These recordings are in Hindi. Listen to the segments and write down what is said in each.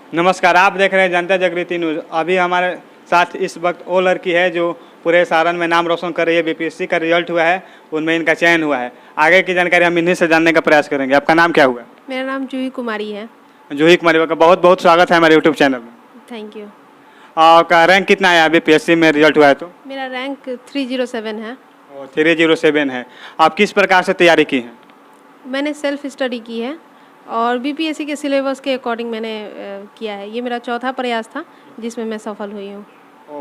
नमस्कार, आप देख रहे हैं जनता जागृति न्यूज़। अभी हमारे साथ इस वक्त वो लड़की है जो पूरे सारण में नाम रोशन कर रही है। बीपीएससी का रिजल्ट हुआ है, उनमें इनका चयन हुआ है। आगे की जानकारी हम इन्हीं से जानने का प्रयास करेंगे। आपका नाम क्या हुआ? मेरा नाम जूही कुमारी है। जूही कुमारी का बहुत बहुत स्वागत है हमारे यूट्यूब चैनल में। Thank you. आपका रैंक कितना आया बीपीएससी में रिजल्ट हुआ है तो? मेरा रैंक 307 है। 307 है। आप किस प्रकार से तैयारी की हैं? मैंने सेल्फ स्टडी की है और बीपीएससी के सिलेबस के अकॉर्डिंग मैंने किया है। ये मेरा चौथा प्रयास था जिसमें मैं सफल हुई हूँ।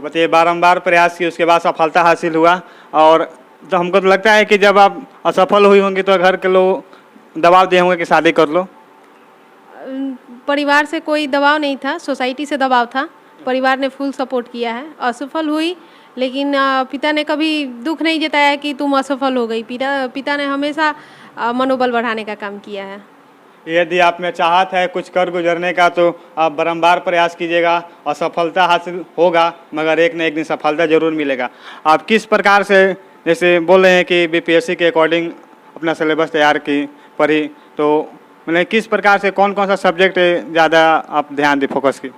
बताइए, बारंबार प्रयास की उसके बाद सफलता हासिल हुआ, और तो हमको तो लगता है कि जब आप असफल हुई होंगी तो घर के लोग दबाव दिए होंगे कि शादी कर लो। परिवार से कोई दबाव नहीं था, सोसाइटी से दबाव था। परिवार ने फुल सपोर्ट किया है। असफल हुई लेकिन पिता ने कभी दुख नहीं जताया कि तुम असफल हो गई। पिता ने हमेशा मनोबल बढ़ाने का काम किया है। यदि आप में चाहत है कुछ कर गुजरने का तो आप बारंबार प्रयास कीजिएगा। असफलता हासिल होगा मगर एक न एक दिन सफलता जरूर मिलेगा। आप किस प्रकार से, जैसे बोल रहे हैं कि बीपीएससी के अकॉर्डिंग अपना सिलेबस तैयार की पढ़ी, तो मतलब किस प्रकार से कौन कौन सा सब्जेक्ट ज़्यादा आप ध्यान दी, फोकस की?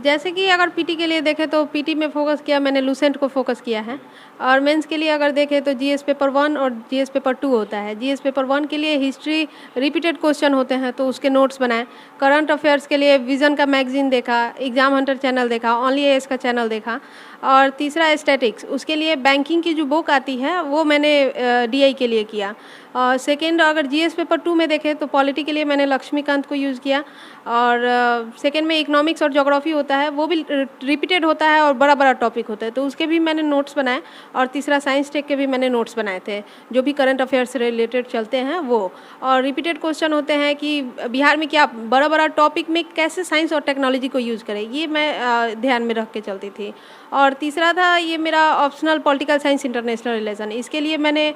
जैसे कि अगर पीटी के लिए देखें तो पीटी में फोकस किया, मैंने लूसेंट को फोकस किया है। और मेंस के लिए अगर देखें तो जीएस पेपर 1 और जीएस पेपर 2 होता है। जीएस पेपर 1 के लिए हिस्ट्री रिपीटेड क्वेश्चन होते हैं तो उसके नोट्स बनाए। करंट अफेयर्स के लिए विजन का मैगजीन देखा, एग्जाम हंटर चैनल देखा, ओनली एएस का चैनल देखा। और तीसरा स्टैटिक्स, उसके लिए बैंकिंग की जो बुक आती है वो मैंने डीआई के लिए किया। सेकेंड अगर जीएस पेपर 2 में देखें तो पॉलिटी के लिए मैंने लक्ष्मीकांत को यूज़ किया। और सेकेंड में इकोनॉमिक्स और ज्योग्राफी होता है, वो भी रिपीटेड होता है और बड़ा बड़ा टॉपिक होता है तो उसके भी मैंने नोट्स बनाए। और तीसरा साइंस टेक के भी मैंने नोट्स बनाए थे, जो भी करंट अफेयर्स से रिलेटेड चलते हैं वो। और रिपीटेड क्वेश्चन होते हैं कि बिहार में क्या बड़ा बड़ा टॉपिक में कैसे साइंस और टेक्नोलॉजी को यूज़ करें, ये मैं ध्यान में रख के चलती थी। और तीसरा था ये मेरा optional political science international relation. इसके लिए मैंने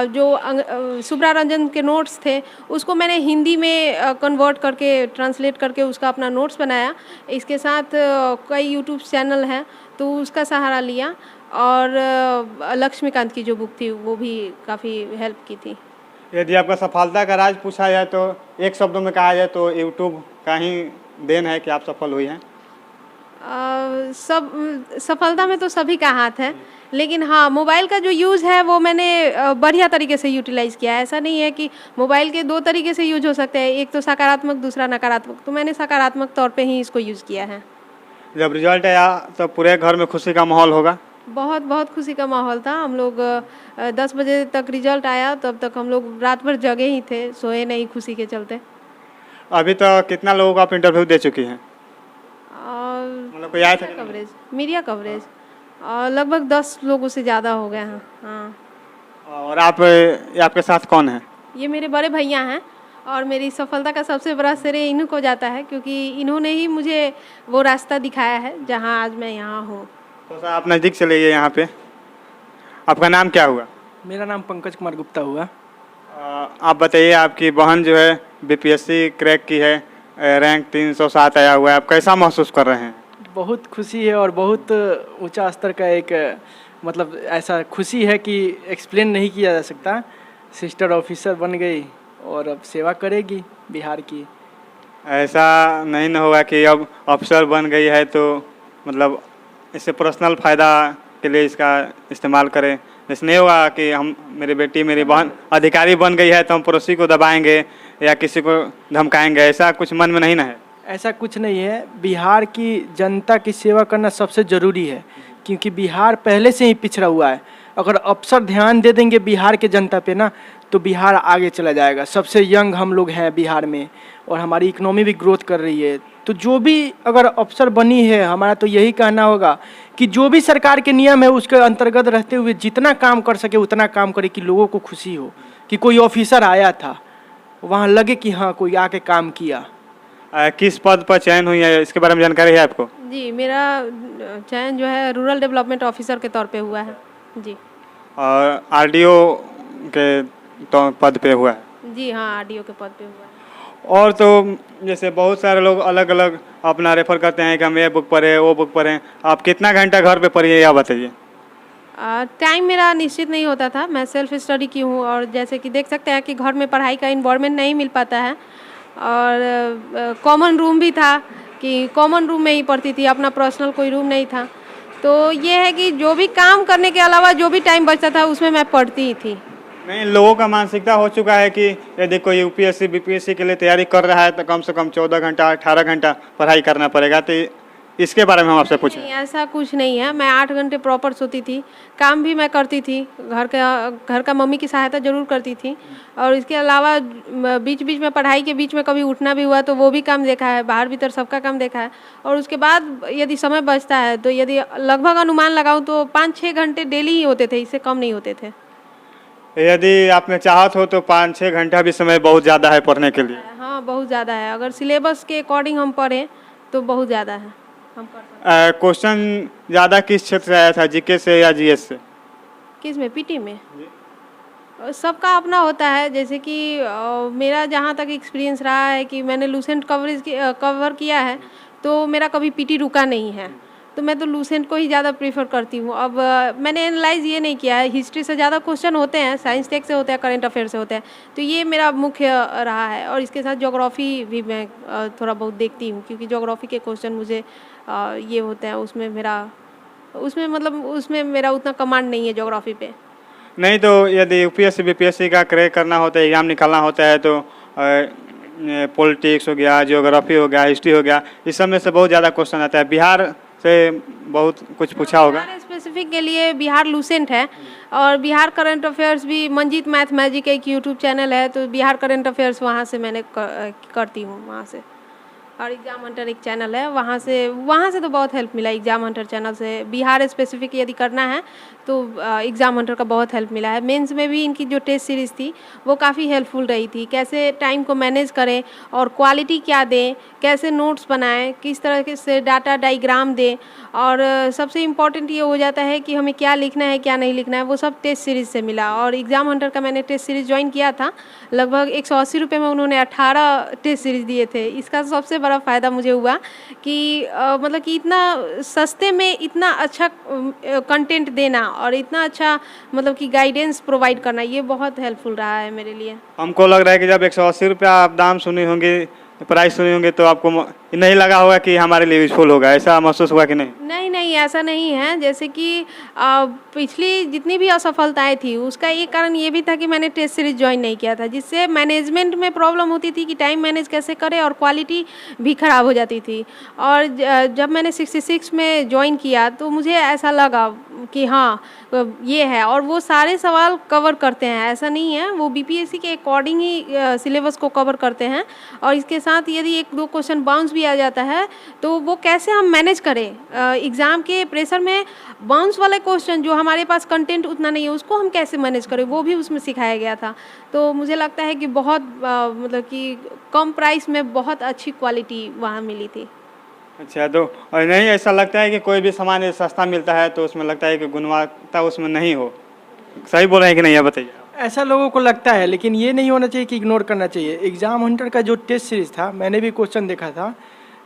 जो सुब्रा रंजन के नोट्स थे उसको मैंने हिंदी में कन्वर्ट करके, ट्रांसलेट करके उसका अपना नोट्स बनाया। इसके साथ कई यूट्यूब चैनल हैं तो उसका सहारा लिया। और लक्ष्मीकांत की जो बुक थी वो भी काफ़ी हेल्प की थी। यदि आपका सफलता का राज पूछा जाए तो एक शब्दों में कहा जाए तो यूट्यूब का ही देन है कि आप सफल हुई हैं। सब सफलता में तो सभी का हाथ है, लेकिन हाँ मोबाइल का जो यूज़ है वो मैंने बढ़िया तरीके से यूटिलाइज़ किया है। ऐसा नहीं है कि मोबाइल के दो तरीके से यूज हो सकते हैं, एक तो सकारात्मक दूसरा नकारात्मक, तो मैंने सकारात्मक तौर पे ही इसको यूज़ किया है। जब रिजल्ट आया तो पूरे घर में खुशी का माहौल होगा? बहुत बहुत खुशी का माहौल था। हम लोग 10 बजे तक रिजल्ट आया, तब तक हम लोग रात भर जगे ही थे, सोए नहीं खुशी के चलते। अभी तो कितना लोगों को आप इंटरव्यू दे चुकी हैं? मतलब कोई आया था? मीडिया कवरेज लगभग 10 लोगों से ज़्यादा हो गए हैं। हाँ। और आपके साथ कौन है? ये मेरे बड़े भैया हैं और मेरी सफलता का सबसे बड़ा श्रेय इन्हीं को जाता है, क्योंकि इन्होंने ही मुझे वो रास्ता दिखाया है जहाँ आज मैं यहाँ हूँ। तो सर आप नज़दीक चले गए यहाँ पे। आपका नाम क्या हुआ? मेरा नाम पंकज कुमार गुप्ता हुआ। आप बताइए, आपकी बहन जो है बीपीएससी क्रैक की है, रैंक 307 आया हुआ है, आप कैसा महसूस कर रहे हैं? बहुत खुशी है और बहुत ऊंचा स्तर का एक मतलब ऐसा खुशी है कि एक्सप्लेन नहीं किया जा सकता। सिस्टर ऑफिसर बन गई और अब सेवा करेगी बिहार की। ऐसा नहीं न होगा कि अब अफसर बन गई है तो मतलब इससे पर्सनल फ़ायदा के लिए इसका इस्तेमाल करें? जैसे नहीं होगा कि हम, मेरी बेटी मेरी बहन अधिकारी बन गई है तो हम पड़ोसी को दबाएंगे या किसी को धमकाएंगे, ऐसा कुछ मन में नहीं ना है? ऐसा कुछ नहीं है। बिहार की जनता की सेवा करना सबसे ज़रूरी है, क्योंकि बिहार पहले से ही पिछड़ा हुआ है। अगर अफसर ध्यान दे देंगे बिहार के जनता पे ना, तो बिहार आगे चला जाएगा। सबसे यंग हम लोग हैं बिहार में और हमारी इकोनॉमी भी ग्रोथ कर रही है। तो जो भी अगर अफसर बनी है, हमारा तो यही कहना होगा कि जो भी सरकार के नियम है उसके अंतर्गत रहते हुए जितना काम कर सके उतना काम करे, कि लोगों को खुशी हो कि कोई ऑफिसर आया था, वहाँ लगे कि हाँ कोई आके काम किया। किस पद पर चयन हुई है, इसके बारे में जानकारी है आपको? जी, मेरा चयन जो है रूरल डेवलपमेंट ऑफिसर के तौर पे हुआ है। जी। और आरडीओ के तो पद पे हुआ है? जी हाँ, आरडीओ के पद पे हुआ है। और तो जैसे बहुत सारे लोग अलग अलग अपना रेफर करते हैं कि हम ये बुक पढ़े वो बुक पढ़ें, आप कितना घंटा घर पे पढ़िए या बताइए? टाइम मेरा निश्चित नहीं होता था, मैं सेल्फ स्टडी की हूँ और जैसे कि देख सकते हैं कि घर में पढ़ाई का इन्वायरमेंट नहीं मिल पाता है, और कॉमन रूम भी था कि कॉमन रूम में ही पढ़ती थी, अपना पर्सनल कोई रूम नहीं था। तो ये है कि जो भी काम करने के अलावा जो भी टाइम बचता था उसमें मैं पढ़ती ही थी। नहीं, लोगों का मानसिकता हो चुका है कि यदि कोई यूपीएससी बीपीएससी के लिए तैयारी कर रहा है तो कम से कम 14 घंटा 18 घंटा पढ़ाई करना पड़ेगा। तो इसके बारे में हम आपसे पूछें। नहीं, ऐसा कुछ नहीं है। मैं 8 घंटे प्रॉपर सोती थी, काम भी मैं करती थी, घर का मम्मी की सहायता ज़रूर करती थी, और इसके अलावा बीच बीच में पढ़ाई के बीच में कभी उठना भी हुआ तो वो भी काम देखा है, बाहर भीतर सबका काम देखा है। और उसके बाद यदि समय बचता है तो यदि लगभग अनुमान लगाऊँ तो 5-6 घंटे डेली ही होते थे, इससे कम नहीं होते थे। यदि आप में चाहत हो तो 5-6 घंटा भी समय बहुत ज़्यादा है पढ़ने के लिए। हाँ, बहुत ज़्यादा है। अगर सिलेबस के अकॉर्डिंग हम पढ़ें तो बहुत ज़्यादा है, हम कर सकते क्वेश्चन ज़्यादा किस क्षेत्र से आया था, जीके से या जीएस से? हैं। किस में? पीटी में? सबका अपना होता है। जैसे कि मेरा जहाँ तक एक्सपीरियंस रहा है कि मैंने लूसेंट कवर किया है, तो मेरा कभी पीटी रुका नहीं है, तो मैं तो लूसेंट को ही ज़्यादा प्रीफर करती हूँ। अब मैंने एनालाइज ये नहीं किया है, हिस्ट्री से ज़्यादा क्वेश्चन होते हैं, साइंस टेक से होते हैं, करंट अफेयर से होते हैं, तो ये मेरा मुख्य रहा है। और इसके साथ ज्योग्राफी भी मैं थोड़ा बहुत देखती हूँ, क्योंकि ज्योग्राफी के क्वेश्चन मुझे ये होते हैं, उसमें मेरा उतना कमांड नहीं है ज्योग्राफी पे। नहीं, तो यदि यूपीएससी बीपीएससी का क्रैक करना होता है, एग्जाम निकालना होता है, तो पॉलिटिक्स हो गया, ज्योग्राफी हो गया, हिस्ट्री हो गया, इस सब में से बहुत ज़्यादा क्वेश्चन आता है। बिहार से बहुत कुछ पूछा होगा। बिहार स्पेसिफिक के लिए बिहार लूसेंट है, और बिहार करंट अफेयर्स भी मंजीत मैथ मैजिक एक यूट्यूब चैनल है, तो बिहार करंट अफेयर्स वहाँ से मैंने करती हूँ वहाँ से। और एग्ज़ाम हंटर एक चैनल है, वहाँ से तो बहुत हेल्प मिला। एग्ज़ाम हंटर चैनल से बिहार स्पेसिफिक यदि करना है तो एग्ज़ाम हंटर का बहुत हेल्प मिला है। मेंस में भी इनकी जो टेस्ट सीरीज़ थी वो काफ़ी हेल्पफुल रही थी, कैसे टाइम को मैनेज करें और क्वालिटी क्या दें, कैसे नोट्स बनाएं, किस तरह से डाटा डायग्राम दें, और सबसे इम्पॉर्टेंट ये हो जाता है कि हमें क्या लिखना है क्या नहीं लिखना है, वो सब टेस्ट सीरीज़ से मिला। और एग्ज़ाम हंटर का मैंने टेस्ट सीरीज़ ज्वाइन किया था, लगभग 180 रुपये में उन्होंने 18 टेस्ट सीरीज़ दिए थे। इसका सबसे बड़ा फ़ायदा मुझे हुआ कि मतलब कि इतना सस्ते में इतना अच्छा कंटेंट देना और इतना अच्छा मतलब कि गाइडेंस प्रोवाइड करना, ये बहुत हेल्पफुल रहा है मेरे लिए। हमको लग रहा है कि जब 180 रुपया आप दाम सुनी होंगी, प्राइस सुनी होंगी, तो आपको नहीं लगा होगा कि हमारे लिए यूजफुल होगा, ऐसा महसूस हुआ कि नहीं? नहीं, ऐसा नहीं है। जैसे कि पिछली जितनी भी असफलताएं थी उसका एक कारण ये भी था कि मैंने टेस्ट सीरीज ज्वाइन नहीं किया था, जिससे मैनेजमेंट में प्रॉब्लम होती थी कि टाइम मैनेज कैसे करें, और क्वालिटी भी ख़राब हो जाती थी। और जब मैंने 66 में ज्वाइन किया तो मुझे ऐसा लगा कि हाँ ये है, और वो सारे सवाल कवर करते हैं, ऐसा नहीं है, वो बीपीएससी के अकॉर्डिंग ही सिलेबस को कवर करते हैं। और इसके साथ यदि 1-2 क्वेश्चन बाउंस भी आ जाता है तो वो कैसे हम मैनेज करें, एग्ज़ाम के प्रेशर में बाउंस वाले क्वेश्चन जो हमारे पास कंटेंट उतना नहीं है उसको हम कैसे मैनेज करें, वो भी उसमें सिखाया गया था। तो मुझे लगता है कि बहुत मतलब कि कम प्राइस में बहुत अच्छी क्वालिटी वहाँ मिली थी। अच्छा, तो नहीं ऐसा लगता है कि कोई भी सामान यदि सस्ता मिलता है तो उसमें लगता है कि गुणवत्ता उसमें नहीं हो, सही बोल रहे हैं कि नहीं, आप बताइए। ऐसा लोगों को लगता है, लेकिन ये नहीं होना चाहिए कि इग्नोर करना चाहिए। एग्ज़ाम हंटर का जो टेस्ट सीरीज़ था, मैंने भी क्वेश्चन देखा था।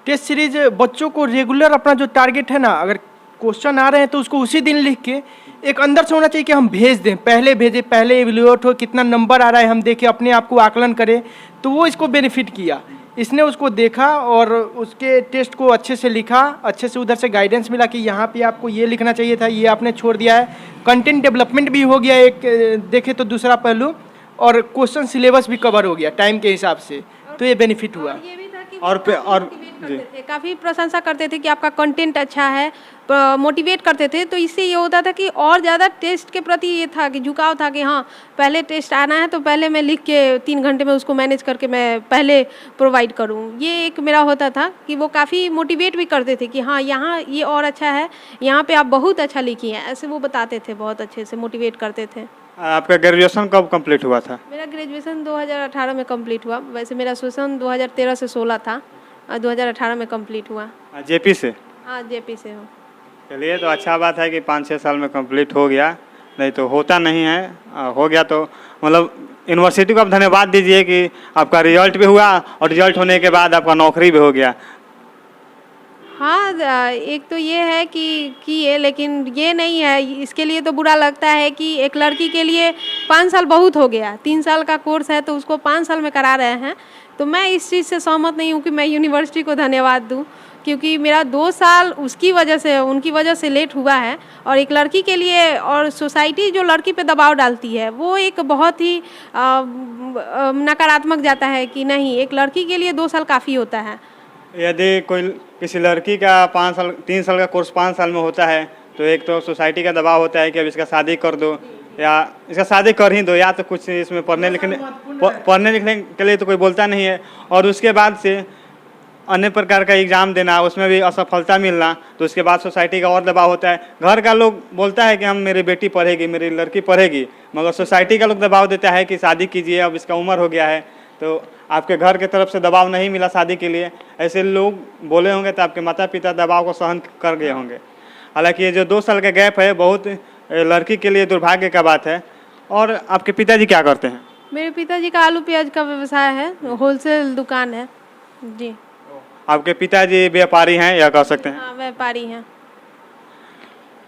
टेस्ट सीरीज बच्चों को रेगुलर अपना जो टारगेट है ना, अगर क्वेश्चन आ रहे हैं तो उसको उसी दिन लिख के एक अंदर से होना चाहिए कि हम भेज दें, पहले भेजें, पहले इवैल्यूएट हो, कितना नंबर आ रहा है हम देखें, अपने आप को आकलन करें। तो वो इसको बेनिफिट किया, इसने उसको देखा और उसके टेस्ट को अच्छे से लिखा, अच्छे से उधर से गाइडेंस मिला कि यहाँ पे आपको ये लिखना चाहिए था, ये आपने छोड़ दिया है। कंटेंट डेवलपमेंट भी हो गया एक देखे तो दूसरा पहलू, और क्वेश्चन सिलेबस भी कवर हो गया टाइम के हिसाब से, तो ये बेनिफिट हुआ। ये भी था कि और काफ़ी प्रशंसा करते थे कि आपका कंटेंट अच्छा है, मोटिवेट करते थे। तो इससे ये होता था कि और ज़्यादा टेस्ट के प्रति ये था कि झुकाव था कि हाँ पहले टेस्ट आना है तो पहले मैं लिख के 3 घंटे में उसको मैनेज करके मैं पहले प्रोवाइड करूँ। ये एक मेरा होता था कि वो काफ़ी मोटिवेट भी करते थे कि हाँ यहाँ ये और अच्छा है, यहाँ पे आप बहुत अच्छा लिखी हैं, ऐसे वो बताते थे, बहुत अच्छे से मोटिवेट करते थे। आपका ग्रेजुएशन कब कंप्लीट हुआ था? मेरा ग्रेजुएशन 2018 में कंप्लीट हुआ। वैसे मेरा सेशन 2013 से 16 था, 2018 में कंप्लीट हुआ। जेपी से? हाँ, जेपी से हूँ। चलिए, तो अच्छा बात है कि 5-6 साल में कंप्लीट हो गया, नहीं तो होता नहीं है। हो गया तो मतलब यूनिवर्सिटी को आप धन्यवाद दीजिए कि आपका रिजल्ट भी हुआ और रिजल्ट होने के बाद आपका नौकरी भी हो गया। हाँ, एक तो ये है कि ये, लेकिन ये नहीं है, इसके लिए तो बुरा लगता है कि एक लड़की के लिए 5 साल बहुत हो गया। 3 साल का कोर्स है तो उसको 5 साल में करा रहे हैं, तो मैं इस चीज़ से सहमत नहीं हूँ कि मैं यूनिवर्सिटी को धन्यवाद दूँ, क्योंकि मेरा 2 साल उसकी वजह से, उनकी वजह से लेट हुआ है। और एक लड़की के लिए, और सोसाइटी जो लड़की पे दबाव डालती है वो एक बहुत ही नकारात्मक जाता है कि नहीं, एक लड़की के लिए 2 साल काफ़ी होता है। यदि कोई किसी लड़की का 3 साल का कोर्स 5 साल में होता है तो एक तो सोसाइटी का दबाव होता है कि अब इसका शादी कर दो, या इसका शादी कर ही दो, या तो कुछ इसमें पढ़ने लिखने के लिए तो कोई बोलता नहीं है। और उसके बाद से अन्य प्रकार का एग्ज़ाम देना, उसमें भी असफलता मिलना, तो उसके बाद सोसाइटी का और दबाव होता है। घर का लोग बोलता है कि हम, मेरी बेटी पढ़ेगी, मेरी लड़की पढ़ेगी, मगर सोसाइटी का लोग दबाव देता है कि शादी कीजिए, अब इसका उम्र हो गया है। तो आपके घर की तरफ से दबाव नहीं मिला शादी के लिए, ऐसे लोग बोले होंगे तो आपके माता पिता दबाव को सहन कर गए होंगे। हालांकि ये जो 2 साल का गैप है बहुत लड़की के लिए दुर्भाग्य का बात है। और आपके पिताजी क्या करते हैं? मेरे पिताजी का आलू प्याज का व्यवसाय है, होलसेल दुकान है जी। आपके पिताजी व्यापारी हैं या कह सकते हैं? हाँ, व्यापारी हैं।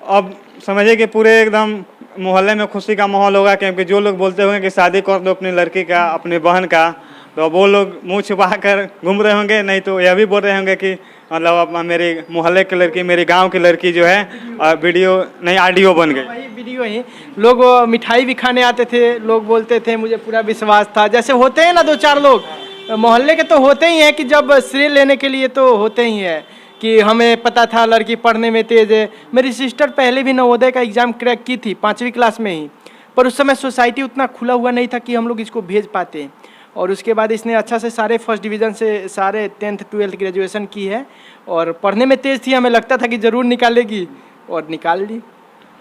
अब समझिए कि पूरे एकदम मोहल्ले में खुशी का माहौल होगा, क्योंकि जो लोग बोलते होंगे कि शादी कर दो अपनी लड़की का, अपनी बहन का, तो वो लोग मुंह छुपा कर घूम रहे होंगे, नहीं तो यह भी बोल रहे होंगे कि मतलब अब मेरे मोहल्ले की लड़की, मेरे गांव की लड़की जो है वीडियो नहीं ऑडियो बन गई। वही वीडियो ही लोग मिठाई भी खाने आते थे, लोग बोलते थे, मुझे पूरा विश्वास था। जैसे होते हैं ना 2-4 लोग मोहल्ले के, तो होते ही हैं कि जब श्रेय लेने के लिए तो होते ही हैं कि हमें पता था लड़की पढ़ने में तेज़ है। मेरी सिस्टर पहले भी नवोदय का एग्ज़ाम क्रैक की थी 5वीं क्लास में ही, पर उस समय सोसाइटी उतना खुला हुआ नहीं था कि हम लोग इसको भेज पाते। और उसके बाद इसने अच्छा से सारे फर्स्ट डिवीज़न से सारे 10th 12th ग्रेजुएशन की है, और पढ़ने में तेज़ थी, हमें लगता था कि ज़रूर निकालेगी, और निकाल ली।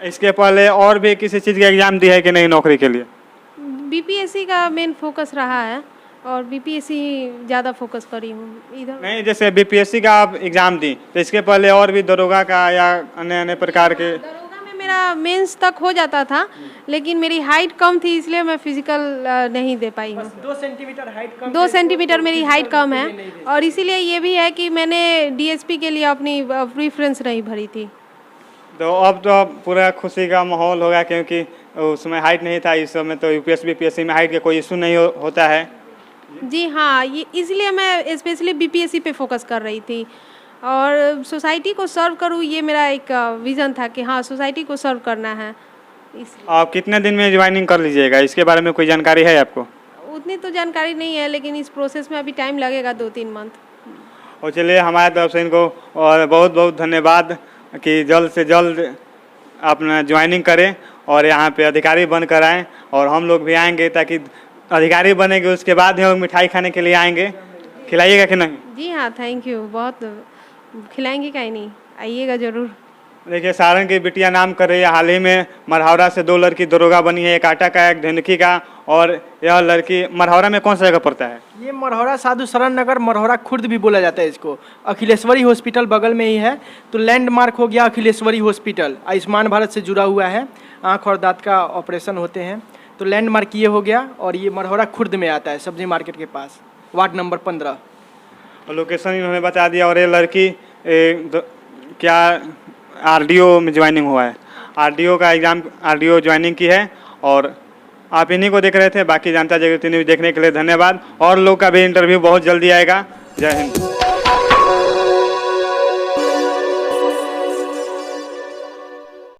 इसके पहले और भी किसी चीज़ का एग्ज़ाम दी है कि नहीं नौकरी के लिए? बीपीएससी का मेन फोकस रहा है, और बीपीएससी ज़्यादा फोकस करी हूँ इधर। नहीं, जैसे बीपीएससी का आप एग्ज़ाम दी, तो इसके पहले और भी दरोगा का या अन्य अन्य प्रकार के? दरोगा में मेरा मेंस तक हो जाता था, लेकिन मेरी हाइट कम थी, इसलिए मैं फिजिकल नहीं दे पाई हूँ। 2 सेंटीमीटर हाइट कम, 2 सेंटीमीटर मेरी हाइट कम है, और इसीलिए ये भी है कि मैंने डीएसपी के लिए अपनी प्रीफ्रेंस नहीं भरी थी। तो अब तो पूरा खुशी का माहौल होगा, क्योंकि उसमें हाइट नहीं था। इस समय तो यूपीएससी बीपीएससी में हाइट का कोई इशू नहीं होता है। जी हाँ, ये इसलिए मैं स्पेशली बीपीएससी पे फोकस कर रही थी, और सोसाइटी को सर्व करूँ, ये मेरा एक विज़न था कि हाँ, सोसाइटी को सर्व करना है। आप कितने दिन में ज्वाइनिंग कर लीजिएगा, इसके बारे में कोई जानकारी है आपको? उतनी तो जानकारी नहीं है, लेकिन इस प्रोसेस में अभी टाइम लगेगा 2-3 मंथ। और चलिए, हमारे तरफ से इनको और बहुत बहुत धन्यवाद कि जल्द से जल्द अपना ज्वाइनिंग करें और यहाँ पे अधिकारी बनकर आएँ, और हम लोग भी आएंगे, ताकि अधिकारी बनेंगे उसके बाद ही हम मिठाई खाने के लिए आएंगे। खिलाइएगा कि नहीं? जी हाँ, थैंक यू, बहुत खिलाएंगे, कहीं नहीं, आइएगा ज़रूर। देखिए, सारण की बिटिया नाम कर रही है। हाल ही में मरहौरा से 2 लड़की दरोगा बनी है, एक आटा का, एक ढेनकी का। और यह लड़की मरहौरा में कौन सा जगह पड़ता है? ये मरहौरा साधु शरण नगर, मरहौरा खुर्द भी बोला जाता है इसको। अखिलेश्वरी हॉस्पिटल बगल में ही है, तो लैंडमार्क हो गया अखिलेश्वरी हॉस्पिटल। आयुष्मान भारत से जुड़ा हुआ है, आँख और दांत का ऑपरेशन होते हैं, तो लैंडमार्क ये हो गया। और ये मरहौरा खुर्द में आता है, सब्जी मार्केट के पास, वार्ड नंबर 15। लोकेशन इन्होंने बता दिया। और ये लड़की क्या आरडीओ में ज्वाइनिंग हुआ है, आरडीओ का एग्ज़ाम, आरडीओ ज्वाइनिंग की है। और आप इन्हीं को देख रहे थे। बाकी जानता जगत न्यूज़ देखने के लिए धन्यवाद। और लोग का भी इंटरव्यू बहुत जल्दी आएगा। जय हिंद।